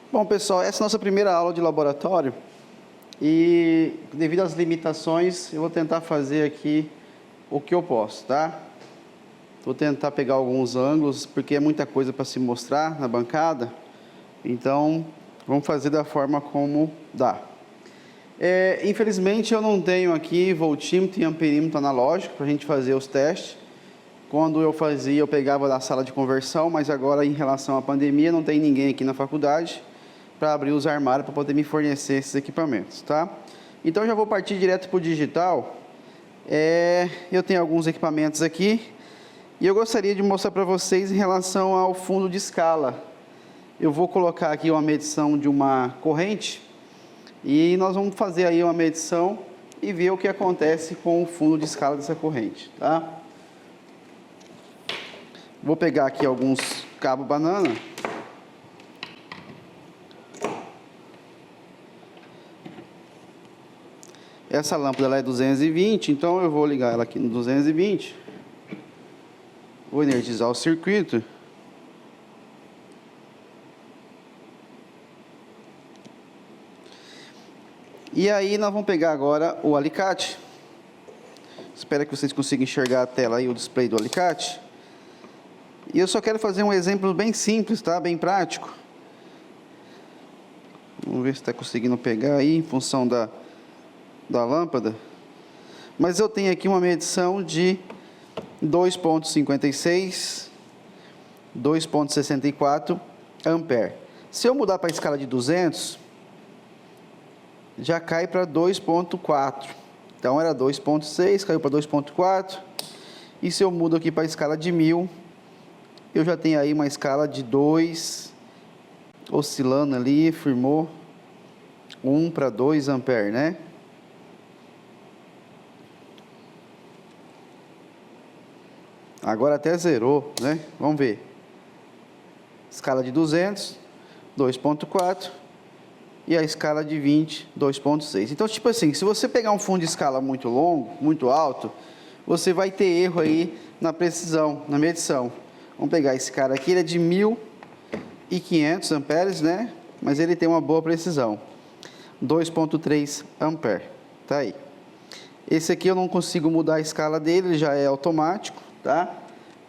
Bom, pessoal, essa é a nossa primeira aula de laboratório e, devido às limitações, eu vou tentar fazer aqui o que eu posso, tá? Vou tentar pegar alguns ângulos, porque é muita coisa para se mostrar na bancada, então vamos fazer da forma como dá. Infelizmente, eu não tenho aqui voltímetro e amperímetro analógico para a gente fazer os testes. Quando eu fazia, eu pegava da sala de conversão, mas agora, em relação à pandemia, não tem ninguém aqui na faculdade para abrir os armários para poder me fornecer esses equipamentos, tá? Então, já vou partir direto para o digital. Eu tenho alguns equipamentos aqui e eu gostaria de mostrar para vocês em relação ao fundo de escala. Eu vou colocar aqui uma medição de uma corrente e nós vamos fazer aí uma medição e ver o que acontece com o fundo de escala dessa corrente, tá? Vou pegar aqui alguns cabos banana. Essa lâmpada ela é 220, então eu vou ligar ela aqui no 220. Vou energizar o circuito. E aí nós vamos pegar agora o alicate. Espero que vocês consigam enxergar a tela e o display do alicate. E eu só quero fazer um exemplo bem simples, tá? Bem prático. Vamos ver se está conseguindo pegar aí em função da lâmpada. Mas eu tenho aqui uma medição de 2,56, 2,64 ampere. Se eu mudar para a escala de 200, já cai para 2,4. Então era 2,6, caiu para 2,4. E se eu mudo aqui para a escala de 1000, eu já tenho aí uma escala de 2, oscilando ali, firmou 1 para 2 ampere, né? Agora até zerou, né? Vamos ver. Escala de 200, 2,4. E a escala de 20, 2,6. Então, tipo assim, se você pegar um fundo de escala muito longo, muito alto, você vai ter erro aí na precisão, na medição. Vamos pegar esse cara aqui, ele é de 1.500 amperes, né? Mas ele tem uma boa precisão. 2,3 ampere. Tá aí. Esse aqui eu não consigo mudar a escala dele, ele já é automático, tá?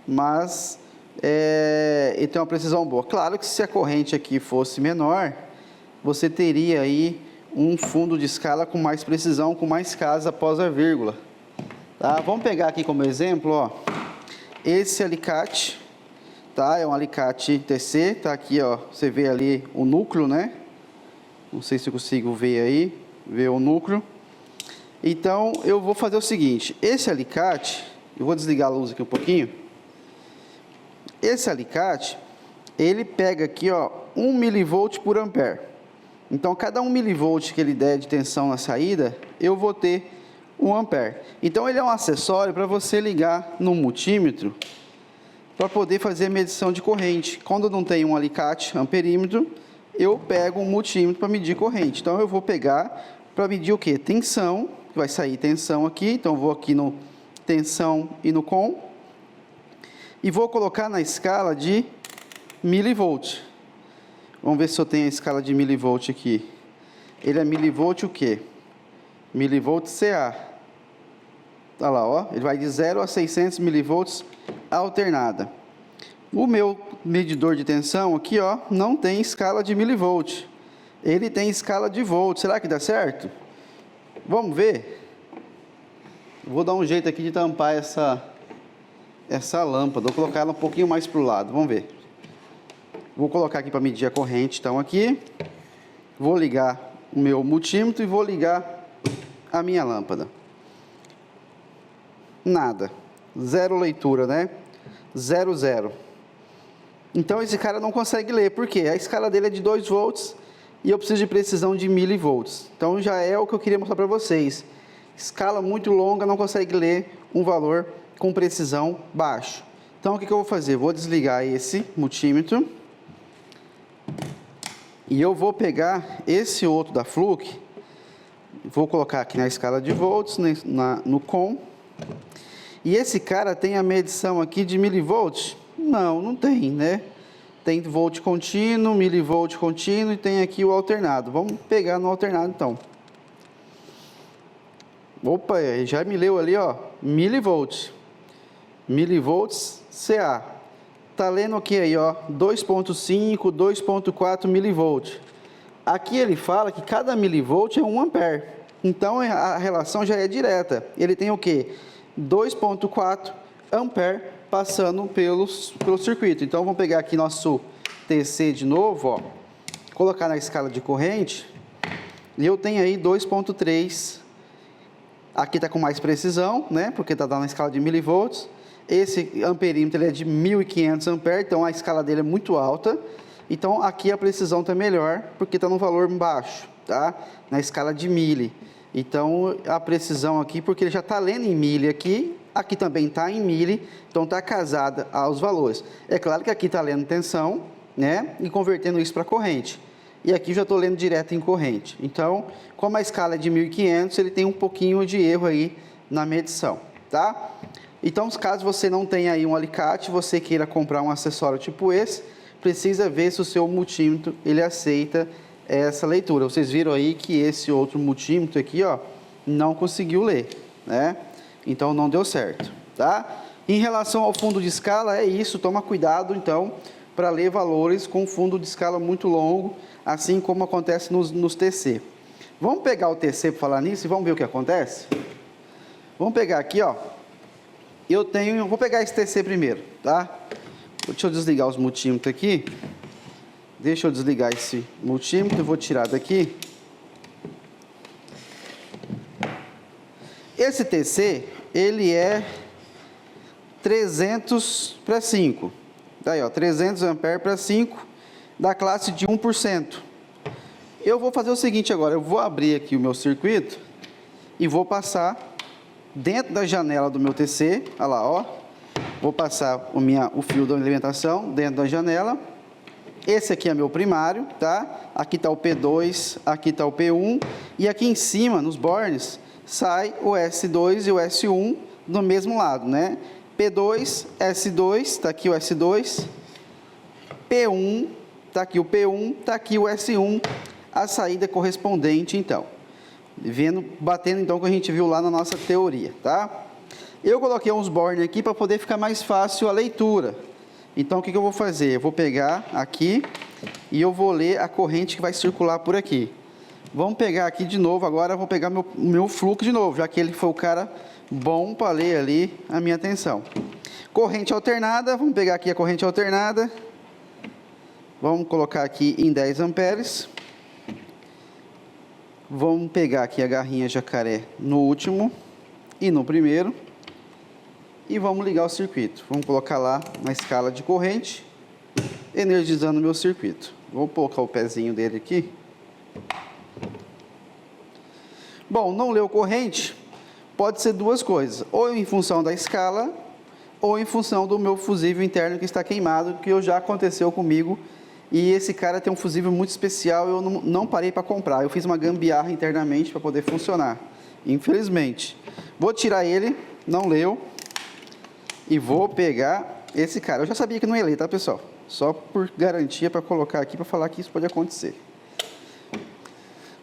Mas ele tem uma precisão boa. Claro que se a corrente aqui fosse menor, você teria aí um fundo de escala com mais precisão, com mais casas após a vírgula. Tá? Vamos pegar aqui como exemplo, ó, esse alicate. Tá? É um alicate TC, tá aqui, ó, você vê ali o núcleo, né? Não sei se eu consigo ver aí, ver o núcleo. Então, eu vou fazer o seguinte, esse alicate, eu vou desligar a luz aqui um pouquinho. Esse alicate, ele pega aqui, ó, 1 milivolt por ampere. Então, cada 1 milivolt que ele der de tensão na saída, eu vou ter 1 ampere. Então, ele é um acessório para você ligar no multímetro, para poder fazer a medição de corrente. Quando eu não tenho um alicate amperímetro, eu pego um multímetro para medir corrente. Então, eu vou pegar para medir o quê? Tensão, que vai sair tensão aqui. Então, eu vou aqui no tensão e no com. E vou colocar na escala de milivolt. Vamos ver se eu tenho a escala de milivolt aqui. Ele é milivolt o quê? Milivolt CA. Olha lá, ó. Ele vai de 0 a 600 milivolts alternada. O meu medidor de tensão aqui, ó, não tem escala de milivolt. Ele tem escala de volt. Será que dá certo? Vamos ver? Vou dar um jeito aqui de tampar essa lâmpada. Vou colocar ela um pouquinho mais para o lado. Vamos ver. Vou colocar aqui para medir a corrente. Então, aqui. Vou ligar o meu multímetro e vou ligar a minha lâmpada. Nada. Zero leitura, né? 0, 0. Então, esse cara não consegue ler. Por quê? A escala dele é de 2 volts e eu preciso de precisão de milivolts. Então, já é o que eu queria mostrar para vocês. Escala muito longa, não consegue ler um valor com precisão baixo. Então, o que eu vou fazer? Vou desligar esse multímetro. E eu vou pegar esse outro da Fluke. Vou colocar aqui na escala de volts, no com. E esse cara tem a medição aqui de milivolts? Não, não tem, né? Tem volt contínuo, milivolt contínuo e tem aqui o alternado. Vamos pegar no alternado então. Opa, já me leu ali, ó, milivolt. Milivolts CA. Tá lendo o que aí, ó? 2.5, 2.4 milivolt. Aqui ele fala que cada milivolt é 1 ampere. Então a relação já é direta. Ele tem o que? 2.4 ampere passando pelo circuito. Então vamos pegar aqui nosso TC de novo, ó. Colocar na escala de corrente. E eu tenho aí 2.3. Aqui está com mais precisão, né? Porque está dando a escala de milivolts. Esse amperímetro ele é de 1.500 amperes, então a escala dele é muito alta. Então aqui a precisão está melhor, porque está no valor baixo, tá? Na escala de mili. Então a precisão aqui, porque ele já está lendo em mili aqui também está em mili, então está casada aos valores. É claro que aqui está lendo tensão, né? E convertendo isso para corrente. E aqui já estou lendo direto em corrente. Então, como a escala é de 1.500, ele tem um pouquinho de erro aí na medição, tá? Então, caso você não tenha aí um alicate, você queira comprar um acessório tipo esse, precisa ver se o seu multímetro ele aceita essa leitura. Vocês viram aí que esse outro multímetro aqui, ó, não conseguiu ler, né? Então não deu certo, tá? Em relação ao fundo de escala, é isso, toma cuidado então para ler valores com fundo de escala muito longo, assim como acontece nos TC. Vamos pegar o TC para falar nisso e vamos ver o que acontece? Vamos pegar aqui, ó. Vou pegar esse TC primeiro, tá? Deixa eu desligar os multímetros aqui. Deixa eu desligar esse multímetro, vou tirar daqui. Esse TC, ele é 300 para 5. Daí, ó, 300 amperes para 5, da classe de 1%. Eu vou fazer o seguinte agora, eu vou abrir aqui o meu circuito e vou passar dentro da janela do meu TC, olha lá, ó. Vou passar o fio da alimentação dentro da janela. Esse aqui é meu primário, tá? Aqui está o P2, aqui está o P1. E aqui em cima, nos bornes, sai o S2 e o S1 do mesmo lado, né? P2, S2, está aqui o S2. P1, está aqui o P1, está aqui o S1. A saída correspondente, então. Batendo, então, o que a gente viu lá na nossa teoria, tá? Eu coloquei uns bornes aqui para poder ficar mais fácil a leitura. Então, o que eu vou fazer? Eu vou pegar aqui e eu vou ler a corrente que vai circular por aqui. Vamos pegar aqui de novo, agora eu vou pegar meu fluxo de novo, já que ele foi o cara bom para ler ali a minha tensão. Corrente alternada, vamos pegar aqui a corrente alternada. Vamos colocar aqui em 10 amperes. Vamos pegar aqui a garrinha jacaré no último e no primeiro. E vamos ligar o circuito. Vamos colocar lá na escala de corrente, energizando o meu circuito. Vou colocar o pezinho dele aqui. Bom, não leu corrente, pode ser duas coisas. Ou em função da escala, ou em função do meu fusível interno que está queimado, que já aconteceu comigo. E esse cara tem um fusível muito especial, eu não parei para comprar. Eu fiz uma gambiarra internamente para poder funcionar. Infelizmente. Vou tirar ele, não leu. E vou pegar esse cara. Eu já sabia que não ia ler, tá, pessoal? Só por garantia para colocar aqui, para falar que isso pode acontecer.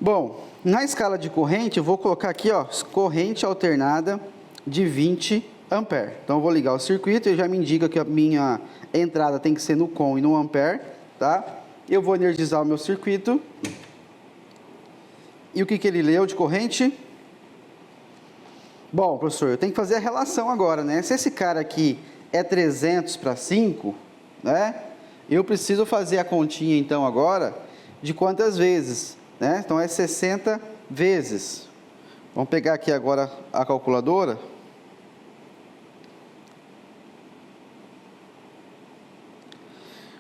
Bom, na escala de corrente, eu vou colocar aqui, ó, corrente alternada de 20 amperes. Então, eu vou ligar o circuito, ele já me indica que a minha entrada tem que ser no com e no ampere, tá? Eu vou energizar o meu circuito. E o que ele leu de corrente? Bom, professor, eu tenho que fazer a relação agora, né? Se esse cara aqui é 300 para 5, né? Eu preciso fazer a continha, então, agora, de quantas vezes, né? Então, é 60 vezes. Vamos pegar aqui agora a calculadora.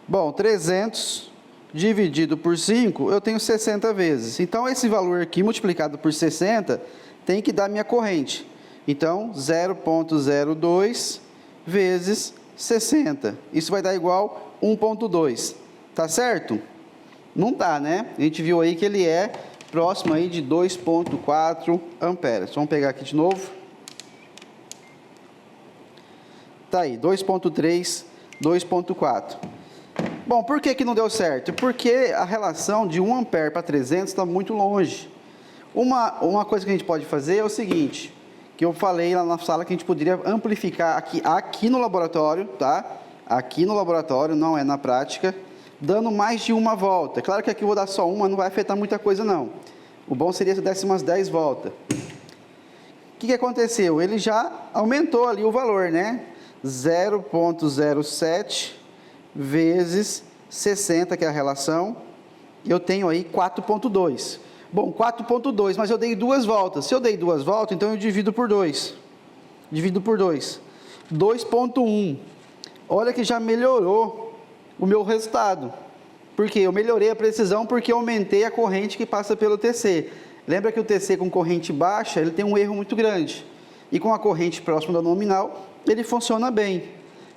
Bom, 300 dividido por 5, eu tenho 60 vezes. Então, esse valor aqui, multiplicado por 60, tem que dar minha corrente. Então, 0,02 vezes 60. Isso vai dar igual 1,2. Tá certo? Não tá, né? A gente viu aí que ele é próximo aí de 2,4 amperes. Vamos pegar aqui de novo. Tá aí, 2,3, 2,4. Bom, por que não deu certo? Porque a relação de 1 ampere para 300 está muito longe. Uma coisa que a gente pode fazer é o seguinte, que eu falei lá na sala que a gente poderia amplificar aqui no laboratório, tá? Aqui no laboratório, não é na prática, dando mais de uma volta. Claro que aqui eu vou dar só uma, não vai afetar muita coisa não. O bom seria se desse umas 10 voltas. O que aconteceu? Ele já aumentou ali o valor, né? 0,07 vezes 60, que é a relação, eu tenho aí 4,2. Bom, 4,2, mas eu dei 2 voltas. Se eu dei 2 voltas, então eu divido por 2. Divido por 2. 2,1. Olha que já melhorou o meu resultado. Por quê? Eu melhorei a precisão porque eu aumentei a corrente que passa pelo TC. Lembra que o TC com corrente baixa, ele tem um erro muito grande. E com a corrente próxima da nominal, ele funciona bem.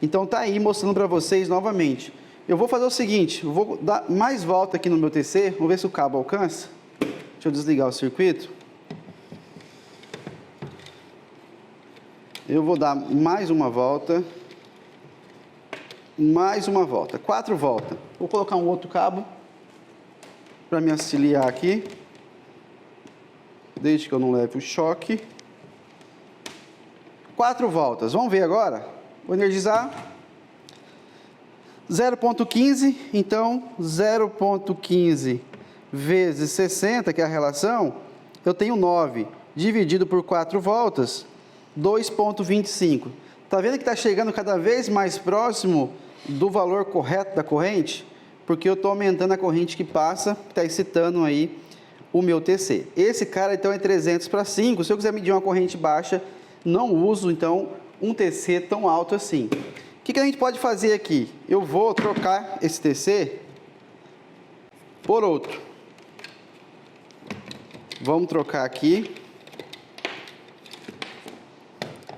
Então tá aí mostrando para vocês novamente. Eu vou fazer o seguinte, eu vou dar mais volta aqui no meu TC, vamos ver se o cabo alcança. Deixa eu desligar o circuito. Eu vou dar mais uma volta. Mais uma volta. 4 voltas. Vou colocar um outro cabo para me auxiliar aqui. Desde que eu não leve o choque. 4 voltas. Vamos ver agora? Vou energizar. 0,15. Então, 0,15 vezes 60, que é a relação, eu tenho 9, dividido por 4 voltas, 2,25. Está vendo que está chegando cada vez mais próximo do valor correto da corrente? Porque eu estou aumentando a corrente que passa, que está excitando aí o meu TC. Esse cara, então, é 300 para 5. Se eu quiser medir uma corrente baixa, não uso, então, um TC tão alto assim. O que a gente pode fazer aqui? Eu vou trocar esse TC por outro. Vamos trocar aqui,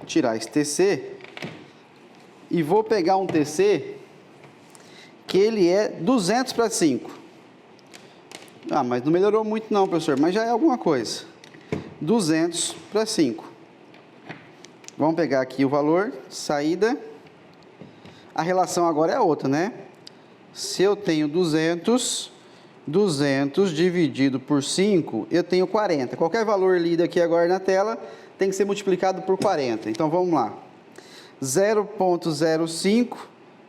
tirar esse TC e vou pegar um TC que ele é 200 para 5. Ah, mas não melhorou muito não, professor, mas já é alguma coisa. 200 para 5. Vamos pegar aqui o valor, saída. A relação agora é outra, né? Se eu tenho 200 dividido por 5, eu tenho 40. Qualquer valor lido aqui agora na tela tem que ser multiplicado por 40. Então, vamos lá. 0,05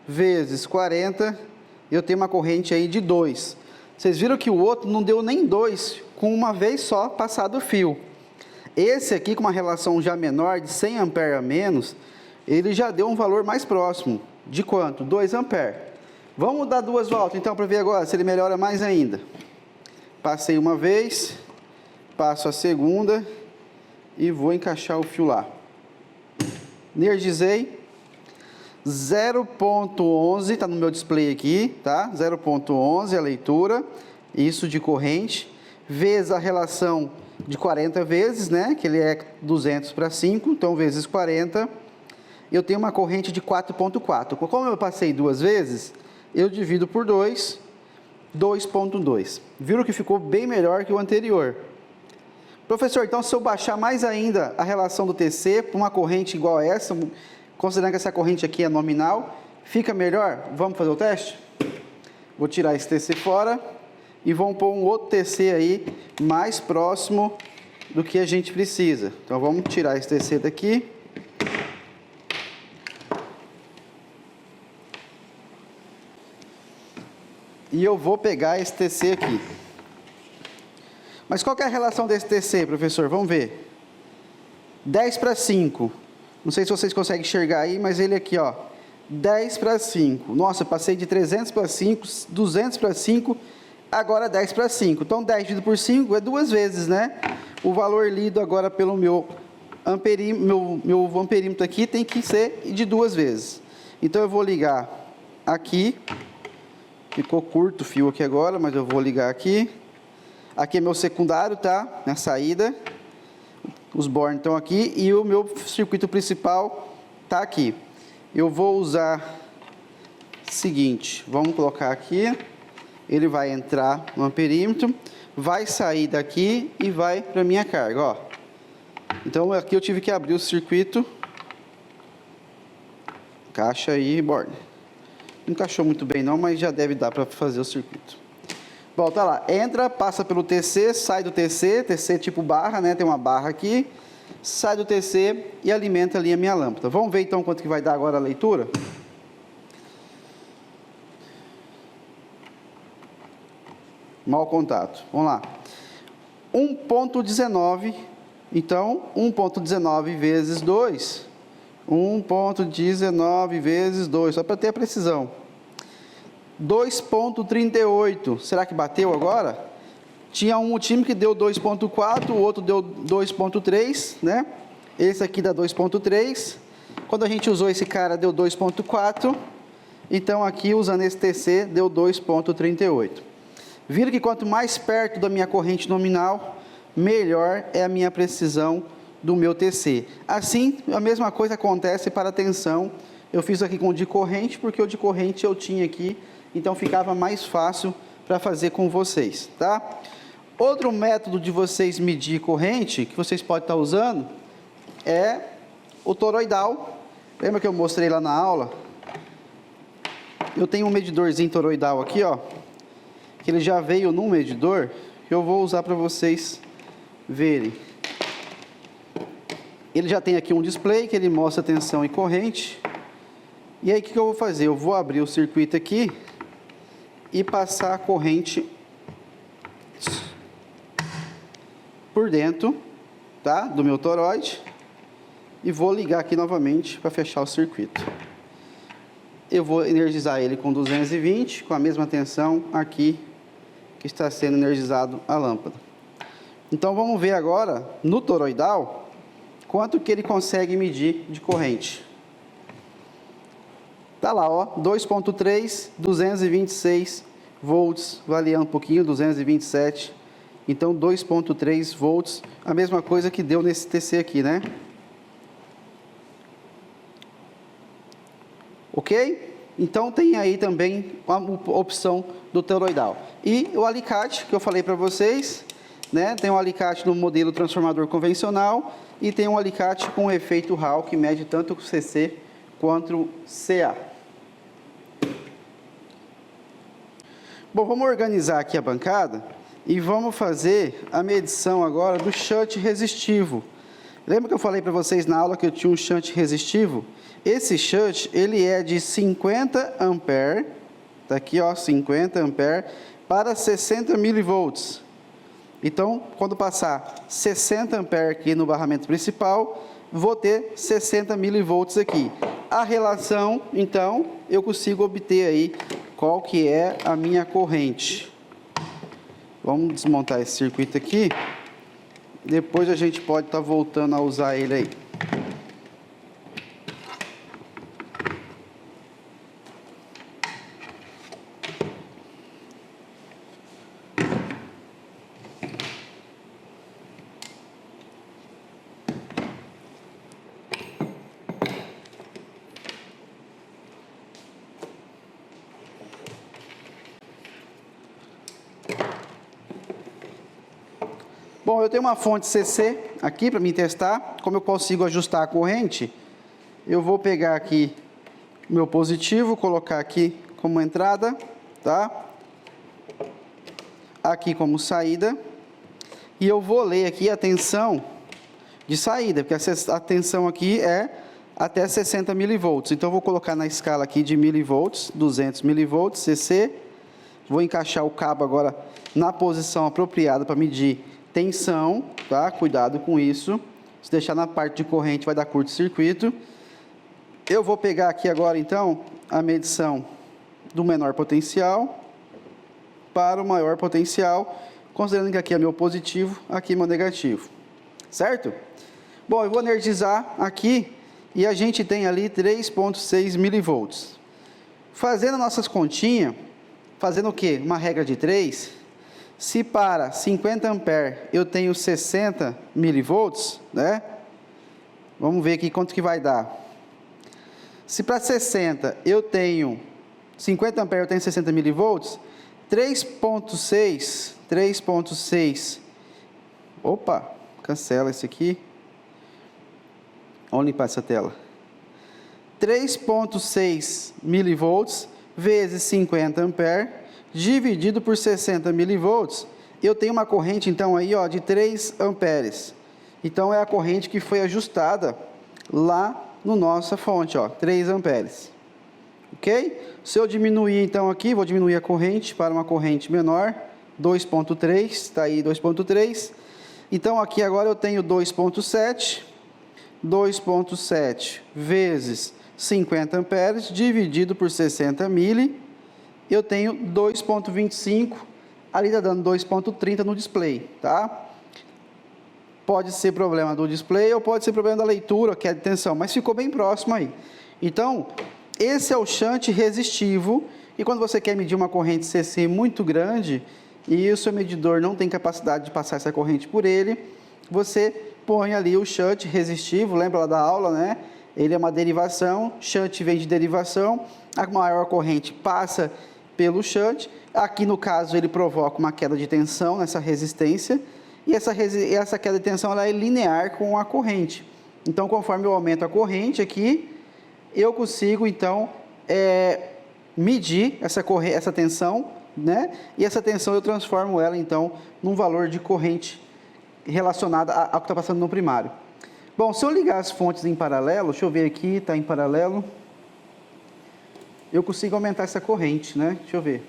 vezes 40, eu tenho uma corrente aí de 2. Vocês viram que o outro não deu nem 2, com uma vez só passado o fio. Esse aqui, com uma relação já menor, de 100 ampere a menos, ele já deu um valor mais próximo. De quanto? 2 ampere. Vamos dar 2 voltas, então, para ver agora se ele melhora mais ainda. Passei uma vez, passo a segunda e vou encaixar o fio lá. Energizei. 0,11, está no meu display aqui, tá? 0,11 a leitura, isso de corrente, vezes a relação de 40 vezes, né? Que ele é 200 para 5, então vezes 40, eu tenho uma corrente de 4,4. Como eu passei 2 vezes, eu divido por 2, 2,2. Viram que ficou bem melhor que o anterior. Professor, então se eu baixar mais ainda a relação do TC para uma corrente igual a essa, considerando que essa corrente aqui é nominal, fica melhor? Vamos fazer o teste? Vou tirar esse TC fora e vamos pôr um outro TC aí mais próximo do que a gente precisa. Então vamos tirar esse TC daqui. E eu vou pegar esse TC aqui. Mas qual que é a relação desse TC, professor? Vamos ver. 10 para 5. Não sei se vocês conseguem enxergar aí, mas ele aqui, ó. 10 para 5. Nossa, eu passei de 300 para 5, 200 para 5, agora 10 para 5. Então, 10 dividido por 5 é 2 vezes, né? O valor lido agora pelo meu amperímetro aqui tem que ser de 2 vezes. Então, eu vou ligar aqui. Ficou curto o fio aqui agora, mas eu vou ligar aqui. Aqui é meu secundário, tá? Na saída. Os bornes estão aqui e o meu circuito principal tá aqui. Eu vou usar o seguinte, vamos colocar aqui. Ele vai entrar no amperímetro, vai sair daqui e vai para minha carga, ó. Então aqui eu tive que abrir o circuito. Caixa aí, borne. Não encaixou muito bem não, mas já deve dar para fazer o circuito. Volta lá, entra, passa pelo TC, sai do TC, TC tipo barra, né? Tem uma barra aqui. Sai do TC e alimenta ali a minha lâmpada. Vamos ver então quanto que vai dar agora a leitura? Mau contato. Vamos lá. 1.19. Então, 1.19 vezes 2. 1.19 vezes 2, só para ter a precisão. 2.38. Será que bateu agora? Tinha um time que deu 2.4, o outro deu 2.3, né? Esse aqui dá 2.3. Quando a gente usou esse cara, deu 2.4. Então, aqui, usando esse TC, deu 2.38. Viram que quanto mais perto da minha corrente nominal, melhor é a minha precisão do meu TC. Assim, a mesma coisa acontece para a tensão. Eu fiz aqui com o de corrente, porque o de corrente eu tinha aqui, então ficava mais fácil para fazer com vocês, tá? Outro método de vocês medir corrente, que vocês podem estar usando, é o toroidal. Lembra que eu mostrei lá na aula? Eu tenho um medidorzinho toroidal aqui, ó, que ele já veio num medidor, que eu vou usar para vocês verem. Ele já tem aqui um display que ele mostra tensão e corrente. E aí o que eu vou fazer? Eu vou abrir o circuito aqui e passar a corrente por dentro, tá, do meu toroide, e vou ligar aqui novamente para fechar o circuito. Eu vou energizar ele com 220, com a mesma tensão aqui que está sendo energizado a lâmpada. Então vamos ver agora no toroidal quanto que ele consegue medir de corrente. Tá lá, ó, 2.3, 226 volts, variando um pouquinho, 227. Então 2.3 volts, a mesma coisa que deu nesse TC aqui, né? Ok? Então tem aí também a opção do toroidal. E o alicate, que eu falei para vocês, né? Tem um alicate no modelo transformador convencional e tem um alicate com efeito Hall, que mede tanto o CC quanto o CA. Bom, vamos organizar aqui a bancada e vamos fazer a medição agora do shunt resistivo. Lembra que eu falei para vocês na aula que eu tinha um shunt resistivo? Esse shunt, ele é de 50 ampere, tá aqui, ó, 50 ampere para 60 milivolts. Então, quando passar 60 ampere aqui no barramento principal, vou ter 60 milivolts aqui. A relação, então, eu consigo obter aí qual que é a minha corrente. Vamos desmontar esse circuito aqui. Depois a gente pode estar voltando a usar ele aí. Bom, eu tenho uma fonte CC aqui para me testar. Como eu consigo ajustar a corrente, eu vou pegar aqui o meu positivo, colocar aqui como entrada, tá? Aqui como saída. E eu vou ler aqui a tensão de saída, porque a tensão aqui é até 60 milivolts. Então, eu vou colocar na escala aqui de milivolts, 200 milivolts, CC. Vou encaixar o cabo agora na posição apropriada para medir tensão, tá? Cuidado com isso. Se deixar na parte de corrente vai dar curto-circuito. Eu vou pegar aqui agora, então, a medição do menor potencial para o maior potencial, considerando que aqui é meu positivo, aqui é meu negativo. Certo? Bom, eu vou energizar aqui e a gente tem ali 3.6 milivolts. Fazendo nossas continhas, fazendo o quê? Uma regra de 3. Se para 50 ampere eu tenho 60 milivolts, né? Vamos ver aqui quanto que vai dar. Se para 60 eu tenho 50 ampere eu tenho 60 milivolts, 3.6, opa, cancela esse aqui. Vamos limpar essa tela. 3.6 milivolts vezes 50 amperes, dividido por 60 milivolts, eu tenho uma corrente, então, aí, ó, de 3 amperes. Então, é a corrente que foi ajustada lá no nossa fonte, ó, 3 amperes. Ok? Se eu diminuir, então, aqui, vou diminuir a corrente para uma corrente menor, 2.3, está aí 2.3. Então, aqui agora eu tenho 2.7 vezes 50 amperes, dividido por 60 mili, eu tenho 2.25, ali está dando 2.30 no display, tá? Pode ser problema do display ou pode ser problema da leitura, que é de tensão, mas ficou bem próximo aí. Então, esse é o shunt resistivo, e quando você quer medir uma corrente CC muito grande, e o seu medidor não tem capacidade de passar essa corrente por ele, você põe ali o shunt resistivo, lembra lá da aula, né? Ele é uma derivação, shunt vem de derivação, a maior corrente passa pelo shunt, aqui no caso ele provoca uma queda de tensão nessa resistência, e essa queda de tensão ela é linear com a corrente. Então, conforme eu aumento a corrente aqui, eu consigo, então, medir essa tensão, né? E essa tensão eu transformo ela, então, num valor de corrente relacionada ao que está passando no primário. Bom, se eu ligar as fontes em paralelo, deixa eu ver aqui, está em paralelo, eu consigo aumentar essa corrente, né? Deixa eu ver.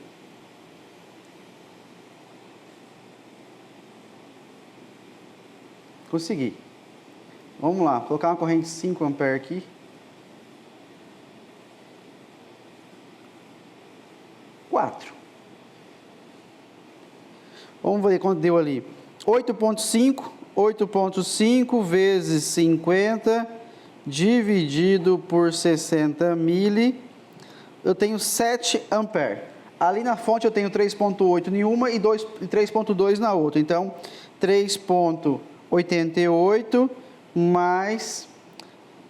Consegui. Vamos lá, vou colocar uma corrente de 5 amperes aqui. Vamos ver quanto deu ali. 8.5 vezes 50 dividido por 60 mili, eu tenho 7 amperes. Ali na fonte eu tenho 3.8 em uma e 3.2 na outra. Então, 3.88 mais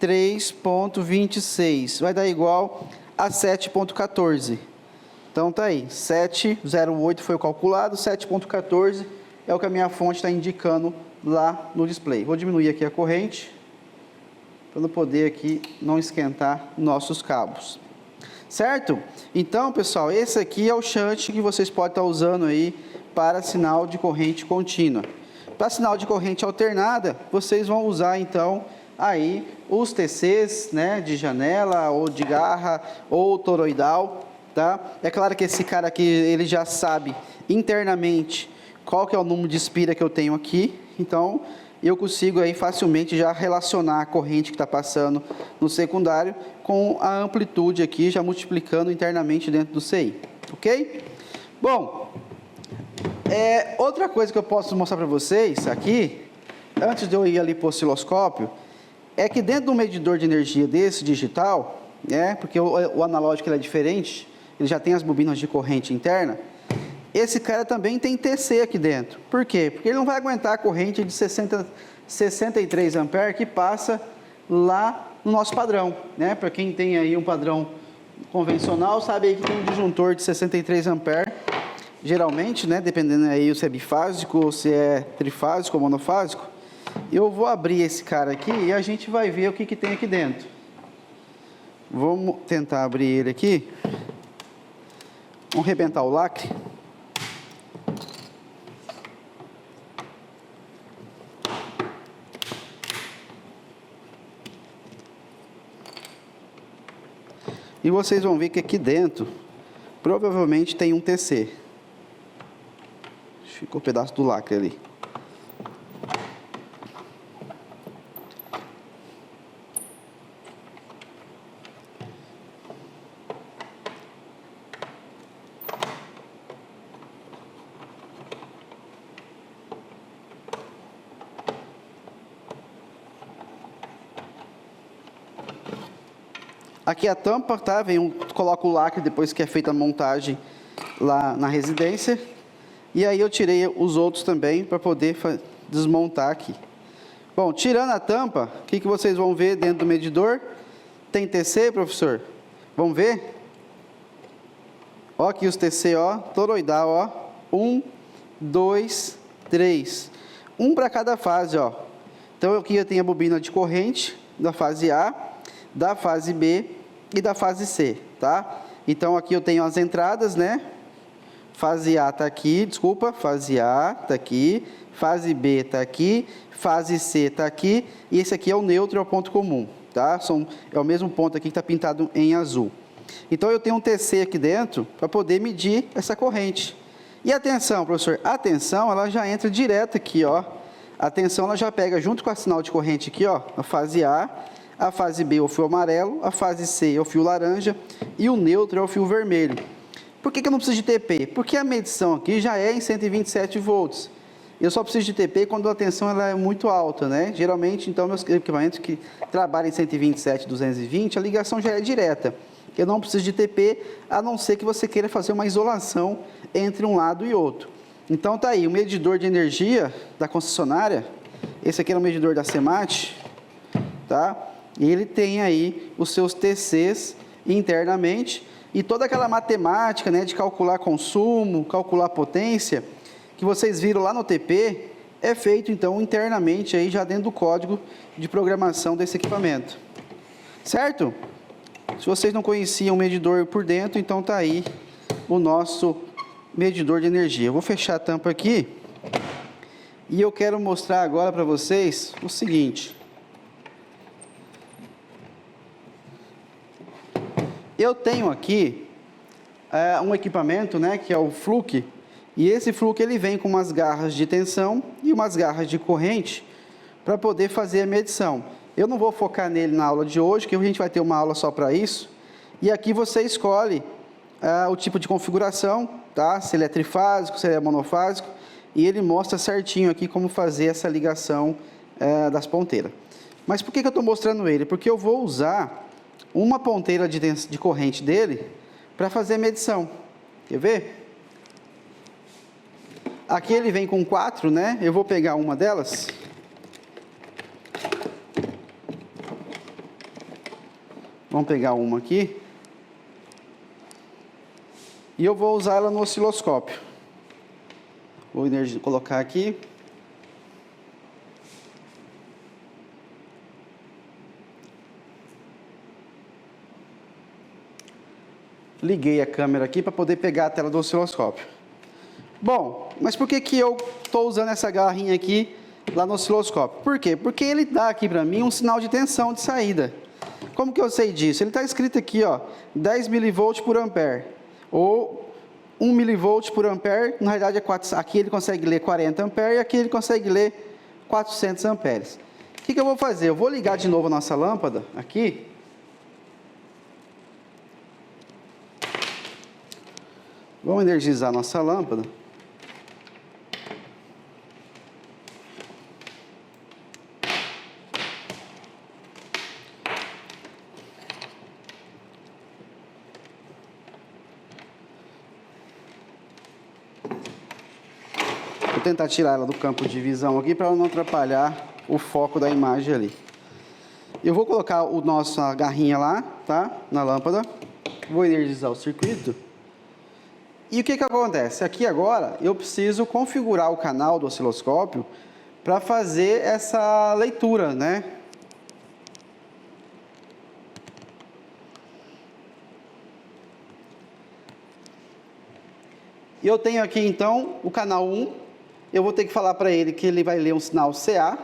3.26 vai dar igual a 7.14. Então, tá aí, 7,08 foi calculado, 7,14 é o que a minha fonte está indicando lá no display. Vou diminuir aqui a corrente, para não poder aqui não esquentar nossos cabos. Certo? Então, pessoal, esse aqui é o shunt que vocês podem estar usando aí para sinal de corrente contínua. Para sinal de corrente alternada, vocês vão usar, então, aí os TCs, né, de janela, ou de garra, ou toroidal. Tá? É claro que esse cara aqui, ele já sabe internamente qual que é o número de espira que eu tenho aqui, então eu consigo aí facilmente já relacionar a corrente que está passando no secundário com a amplitude aqui, já multiplicando internamente dentro do CI, ok? Bom, outra coisa que eu posso mostrar para vocês aqui, antes de eu ir ali para o osciloscópio, é que dentro do medidor de energia desse digital, né, porque o analógico ele é diferente, ele já tem as bobinas de corrente interna, esse cara também tem TC aqui dentro. Por quê? Porque ele não vai aguentar a corrente de 63 amperes que passa lá no nosso padrão, né? Para quem tem aí um padrão convencional, sabe aí que tem um disjuntor de 63 amperes, geralmente, né, dependendo aí se é bifásico ou se é trifásico ou monofásico. Eu vou abrir esse cara aqui e a gente vai ver o que tem aqui dentro. Vamos tentar abrir ele aqui. Vamos arrebentar o lacre. E vocês vão ver que aqui dentro, provavelmente tem um TC. Ficou um pedaço do lacre ali. Aqui a tampa, tá? Coloco o lacre depois que é feita a montagem lá na residência. E aí eu tirei os outros também para poder desmontar aqui. Bom, tirando a tampa, o que vocês vão ver dentro do medidor? Tem TC, professor? Vamos ver? Ó aqui os TC, ó, toroidal, ó. 1, 2, 3. Um para cada fase, ó. Então aqui eu tenho a bobina de corrente da fase A, da fase B e da fase C, tá? Então, aqui eu tenho as entradas, né? Fase A está aqui, desculpa, fase A está aqui, fase B está aqui, fase C está aqui, e esse aqui é o neutro, é o ponto comum, tá? É o mesmo ponto aqui que está pintado em azul. Então, eu tenho um TC aqui dentro para poder medir essa corrente. E a tensão, professor? A tensão, ela já entra direto aqui, ó. A tensão, ela já pega junto com a sinal de corrente aqui, ó, a fase A fase B é o fio amarelo, a fase C é o fio laranja e o neutro é o fio vermelho. Por que eu não preciso de TP? Porque a medição aqui já é em 127 volts. Eu só preciso de TP quando a tensão ela é muito alta, né? Geralmente, então, meus equipamentos que trabalham em 127, 220, a ligação já é direta. Eu não preciso de TP, a não ser que você queira fazer uma isolação entre um lado e outro. Então, tá aí, o medidor de energia da concessionária, esse aqui é o medidor da SEMAT, tá? E ele tem aí os seus TCs internamente e toda aquela matemática, né, de calcular consumo, calcular potência, que vocês viram lá no TP, é feito então internamente aí já dentro do código de programação desse equipamento. Certo? Se vocês não conheciam o medidor por dentro, então tá aí o nosso medidor de energia. Eu vou fechar a tampa aqui e eu quero mostrar agora para vocês o seguinte. Eu tenho aqui um equipamento, né, que é o Fluke, e esse Fluke ele vem com umas garras de tensão e umas garras de corrente para poder fazer a medição. Eu não vou focar nele na aula de hoje, que a gente vai ter uma aula só para isso, e aqui você escolhe o tipo de configuração, tá? Se ele é trifásico, se ele é monofásico, e ele mostra certinho aqui como fazer essa ligação das ponteiras. Mas por que eu estou mostrando ele? Porque eu vou usar uma ponteira de corrente dele para fazer a medição. Quer ver? Aqui ele vem com 4, né? Eu vou pegar uma delas. Vamos pegar uma aqui. E eu vou usar ela no osciloscópio. Vou colocar aqui. Liguei a câmera aqui para poder pegar a tela do osciloscópio. Bom, mas por que eu estou usando essa garrinha aqui lá no osciloscópio? Por quê? Porque ele dá aqui para mim um sinal de tensão de saída. Como que eu sei disso? Ele está escrito aqui, ó, 10 mV por ampere, ou 1 mV por ampere, na realidade é 4, aqui ele consegue ler 40 amperes e aqui ele consegue ler 400 amperes. O que eu vou fazer? Eu vou ligar de novo a nossa lâmpada aqui. Vamos energizar a nossa lâmpada. Vou tentar tirar ela do campo de visão aqui para não atrapalhar o foco da imagem ali. Eu vou colocar a nossa garrinha lá, tá? Na lâmpada. Vou energizar o circuito. E o que acontece? Aqui agora eu preciso configurar o canal do osciloscópio para fazer essa leitura, né? E eu tenho aqui então o canal 1, eu vou ter que falar para ele que ele vai ler um sinal CA.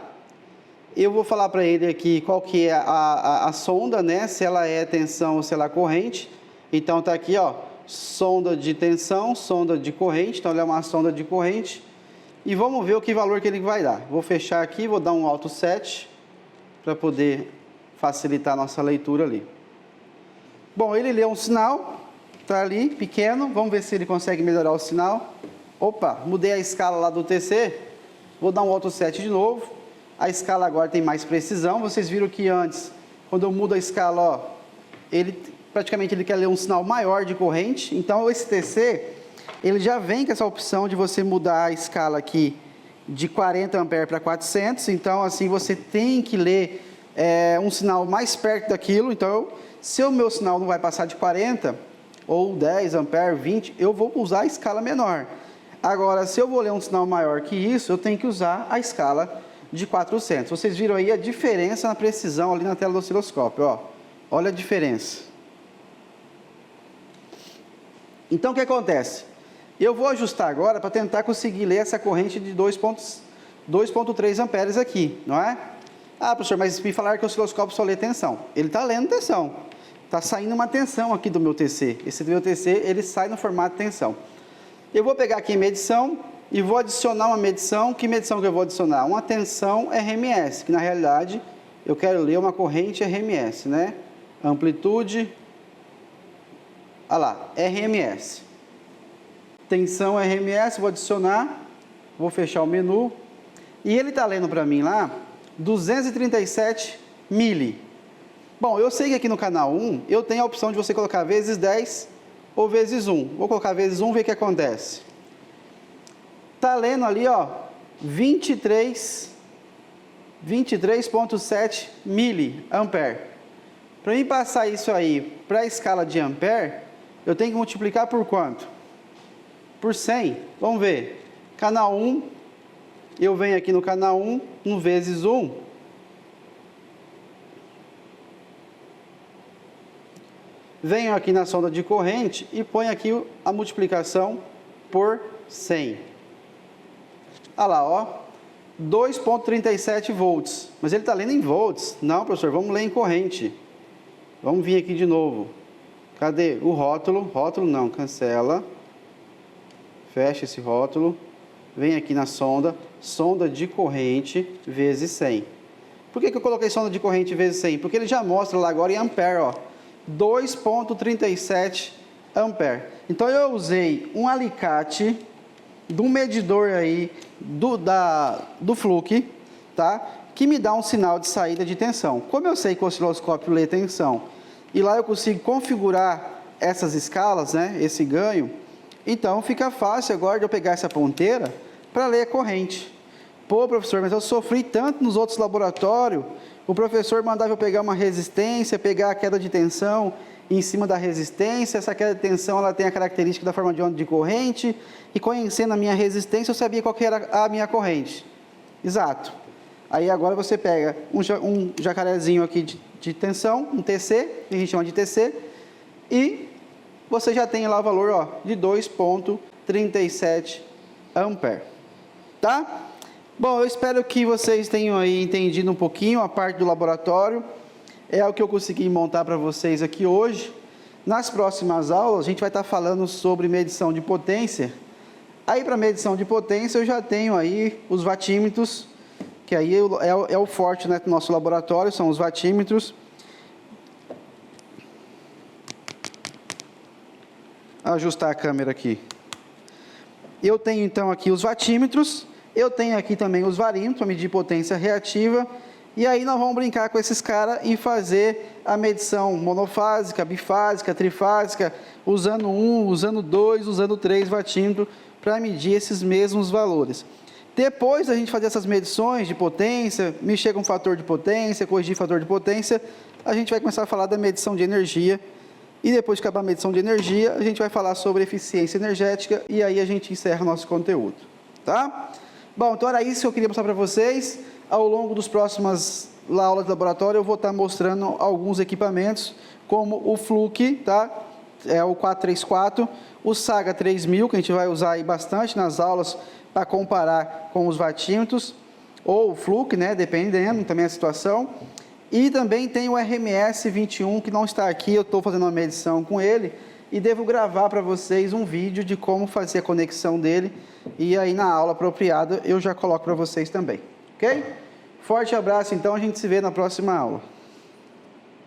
Eu vou falar para ele aqui qual que é a sonda, né? Se ela é tensão ou se ela é corrente. Então tá aqui, ó. Sonda de tensão, sonda de corrente, então ele é uma sonda de corrente. E vamos ver o que valor que ele vai dar. Vou fechar aqui, vou dar um Auto Set para poder facilitar a nossa leitura ali. Bom, ele leu um sinal, tá ali, pequeno. Vamos ver se ele consegue melhorar o sinal. Opa, mudei a escala lá do TC. Vou dar um Auto Set de novo. A escala agora tem mais precisão. Vocês viram que antes, quando eu mudo a escala, ó, praticamente ele quer ler um sinal maior de corrente. Então esse TC, ele já vem com essa opção de você mudar a escala aqui de 40 amperes para 400. Então assim você tem que ler um sinal mais perto daquilo. Então se o meu sinal não vai passar de 40 ou 10 amperes, 20, eu vou usar a escala menor. Agora se eu vou ler um sinal maior que isso, eu tenho que usar a escala de 400. Vocês viram aí a diferença na precisão ali na tela do osciloscópio, ó. Olha a diferença. Então, o que acontece? Eu vou ajustar agora para tentar conseguir ler essa corrente de 2,3 amperes aqui, não é? Ah, professor, mas me falaram que o osciloscópio só lê tensão. Ele está lendo tensão. Está saindo uma tensão aqui do meu TC. Esse do meu TC, ele sai no formato de tensão. Eu vou pegar aqui medição e vou adicionar uma medição. Que medição que eu vou adicionar? Uma tensão RMS, que na realidade eu quero ler uma corrente RMS, né? Amplitude, olha lá, RMS. Tensão RMS, vou adicionar, vou fechar o menu. E ele está lendo para mim lá 237 mili. Bom, eu sei que aqui no canal 1 eu tenho a opção de você colocar vezes 10 ou vezes 1. Vou colocar vezes 1, ver o que acontece. Está lendo ali, ó, 23,7 miliampere. Para mim passar isso aí para a escala de ampere, eu tenho que multiplicar por quanto? Por 100. Vamos ver. Canal 1, eu venho aqui no canal 1, no vezes 1. Venho aqui na sonda de corrente e ponho aqui a multiplicação por 100. Olha lá, ó, 2,37 volts. Mas ele está lendo em volts. Não, professor, vamos ler em corrente. Vamos vir aqui de novo. Cadê o rótulo? Rótulo não, cancela. Fecha esse rótulo. Vem aqui na sonda. Sonda de corrente vezes 100. Por que eu coloquei sonda de corrente vezes 100? Porque ele já mostra lá agora em ampere, ó. 2,37 ampere. Então eu usei um alicate do medidor aí do Fluke, tá? Que me dá um sinal de saída de tensão. Como eu sei que o osciloscópio lê tensão e lá eu consigo configurar essas escalas, né? Esse ganho, então fica fácil agora de eu pegar essa ponteira para ler a corrente. Pô, professor, mas eu sofri tanto nos outros laboratórios. O professor mandava eu pegar uma resistência, pegar a queda de tensão em cima da resistência. Essa queda de tensão ela tem a característica da forma de onda de corrente. E conhecendo a minha resistência, eu sabia qual que era a minha corrente. Exato. Aí agora você pega um jacarezinho aqui de tensão, um TC, que a gente chama de TC, e você já tem lá o valor, ó, de 2,37 ampere. Tá? Bom, eu espero que vocês tenham aí entendido um pouquinho a parte do laboratório. É o que eu consegui montar para vocês aqui hoje. Nas próximas aulas, a gente vai estar falando sobre medição de potência. Aí, para medição de potência, eu já tenho aí os watímetros, que aí é o forte, né, do nosso laboratório, são os watímetros. Ajustar a câmera aqui. Eu tenho, então, aqui os watímetros. Eu tenho aqui também os varímetros para medir potência reativa. E aí nós vamos brincar com esses caras e fazer a medição monofásica, bifásica, trifásica, usando 1, usando 2, usando 3 watímetros para medir esses mesmos valores. Depois da gente fazer essas medições de potência, mexer com o fator de potência, corrigir o fator de potência, a gente vai começar a falar da medição de energia. E depois de acabar a medição de energia, a gente vai falar sobre eficiência energética e aí a gente encerra o nosso conteúdo. Tá? Bom, então era isso que eu queria mostrar para vocês. Ao longo dos próximas aulas de laboratório, eu vou estar mostrando alguns equipamentos, como o Fluke, tá? É o 434, o Saga 3000, que a gente vai usar aí bastante nas aulas para comparar com os watímetros, ou o Fluke, né? Dependendo também da situação. E também tem o RMS 21, que não está aqui, eu estou fazendo uma medição com ele, e devo gravar para vocês um vídeo de como fazer a conexão dele, e aí na aula apropriada eu já coloco para vocês também, ok? Forte abraço, então, a gente se vê na próxima aula.